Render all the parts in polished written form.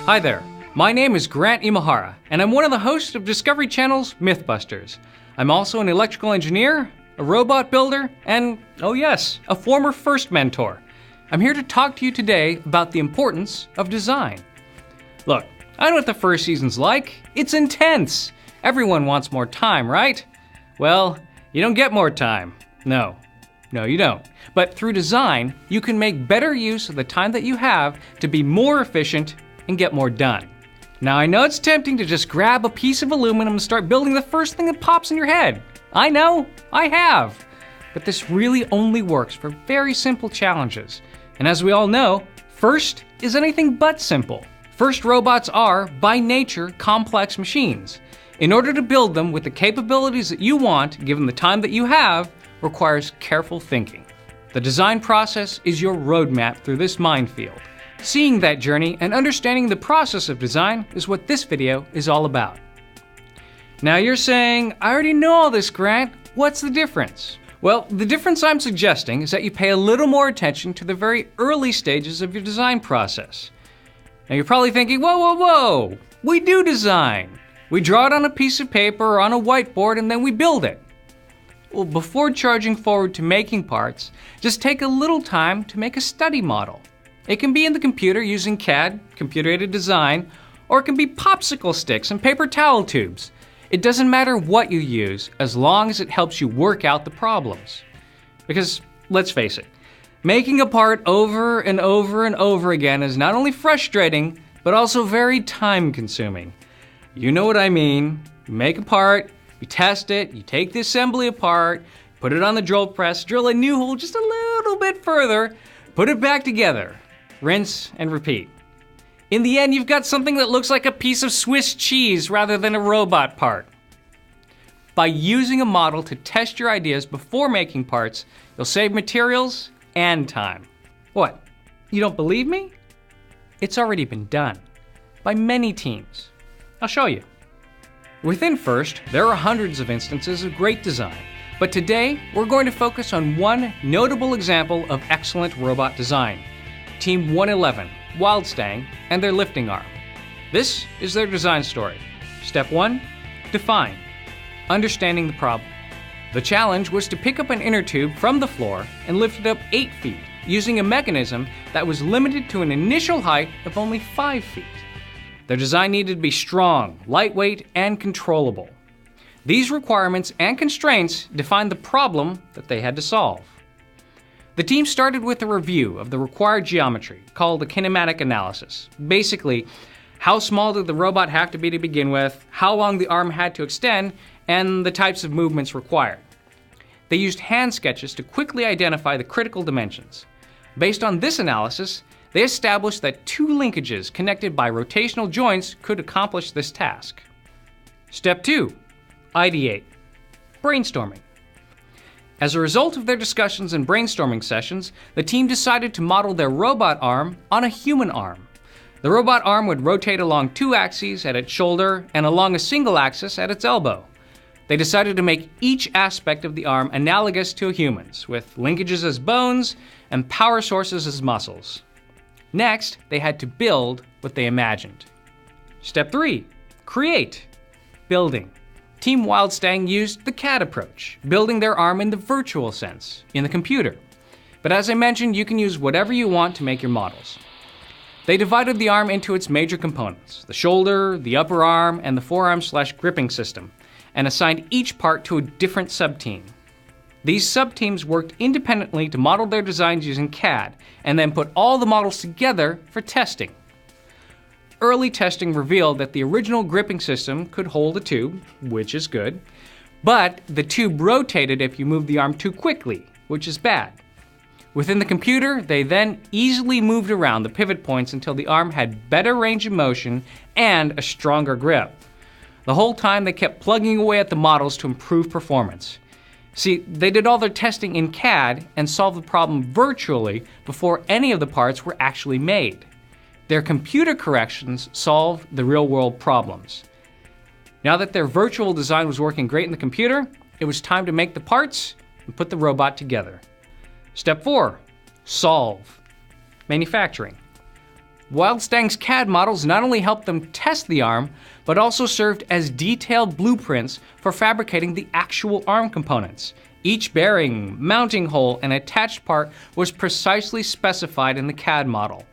Hi there, my name is Grant Imahara, and I'm one of the hosts of Discovery Channel's Mythbusters. I'm also an electrical engineer, a robot builder, and, oh yes, a former FIRST mentor. I'm here to talk to you today about the importance of design. Look, I know what the first season's like. It's intense. Everyone wants more time, right? Well, you don't get more time. No, you don't. But through design, you can make better use of the time that you have to be more efficient and get more done. Now I know it's tempting to just grab a piece of aluminum and start building the first thing that pops in your head. I know, I have. But this really only works for very simple challenges. And as we all know, FIRST is anything but simple. FIRST robots are, by nature, complex machines. In order to build them with the capabilities that you want, given the time that you have, requires careful thinking. The design process is your roadmap through this minefield. Seeing that journey and understanding the process of design is what this video is all about. Now you're saying, I already know all this, Grant. What's the difference? Well, the difference I'm suggesting is that you pay a little more attention to the very early stages of your design process. Now you're probably thinking, whoa, we do design. We draw it on a piece of paper or on a whiteboard and then we build it. Well, before charging forward to making parts, just take a little time to make a study model. It can be in the computer using CAD, computer-aided design, or it can be popsicle sticks and paper towel tubes. It doesn't matter what you use, as long as it helps you work out the problems. Because, let's face it, making a part over and over and over again is not only frustrating, but also very time-consuming. You know what I mean. You make a part, you test it, you take the assembly apart, put it on the drill press, drill a new hole just a little bit further, put it back together. Rinse and repeat. In the end, you've got something that looks like a piece of Swiss cheese rather than a robot part. By using a model to test your ideas before making parts, you'll save materials and time. What? You don't believe me? It's already been done by many teams. I'll show you. Within FIRST, there are hundreds of instances of great design, but today we're going to focus on one notable example of excellent robot design. Team 111, Wildstang, and their lifting arm. This is their design story. Step 1, define. Understanding the problem. The challenge was to pick up an inner tube from the floor and lift it up 8 feet using a mechanism that was limited to an initial height of only 5 feet. Their design needed to be strong, lightweight, and controllable. These requirements and constraints defined the problem that they had to solve. The team started with a review of the required geometry, called a kinematic analysis. Basically, how small did the robot have to be to begin with, how long the arm had to extend, and the types of movements required. They used hand sketches to quickly identify the critical dimensions. Based on this analysis, they established that 2 linkages connected by rotational joints could accomplish this task. Step 2, ideate. Brainstorming. As a result of their discussions and brainstorming sessions, the team decided to model their robot arm on a human arm. The robot arm would rotate along 2 axes at its shoulder and along a single axis at its elbow. They decided to make each aspect of the arm analogous to a human's, with linkages as bones and power sources as muscles. Next, they had to build what they imagined. Step 3, create. Building. Team Wildstang used the CAD approach, building their arm in the virtual sense, in the computer. But as I mentioned, you can use whatever you want to make your models. They divided the arm into its major components, the shoulder, the upper arm, and the forearm/gripping system, and assigned each part to a different subteam. These subteams worked independently to model their designs using CAD, and then put all the models together for testing. Early testing revealed that the original gripping system could hold a tube, which is good, but the tube rotated if you moved the arm too quickly, which is bad. Within the computer, they then easily moved around the pivot points until the arm had better range of motion and a stronger grip. The whole time they kept plugging away at the models to improve performance. See, they did all their testing in CAD and solved the problem virtually before any of the parts were actually made. Their computer corrections solved the real-world problems. Now that their virtual design was working great in the computer, it was time to make the parts and put the robot together. Step 4, solve. Manufacturing. Wildstang's CAD models not only helped them test the arm, but also served as detailed blueprints for fabricating the actual arm components. Each bearing, mounting hole, and attached part was precisely specified in the CAD model.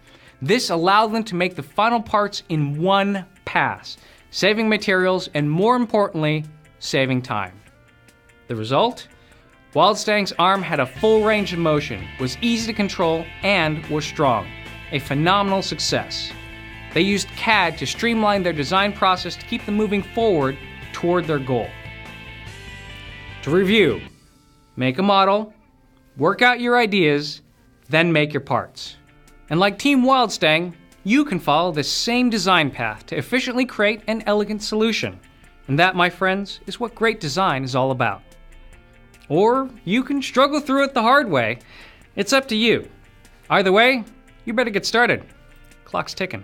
This allowed them to make the final parts in one pass, saving materials and, more importantly, saving time. The result? Wildstang's arm had a full range of motion, was easy to control, and was strong. A phenomenal success. They used CAD to streamline their design process to keep them moving forward toward their goal. To review, make a model, work out your ideas, then make your parts. And like Team Wildstang, you can follow the same design path to efficiently create an elegant solution. And that, my friends, is what great design is all about. Or you can struggle through it the hard way. It's up to you. Either way, you better get started. Clock's ticking.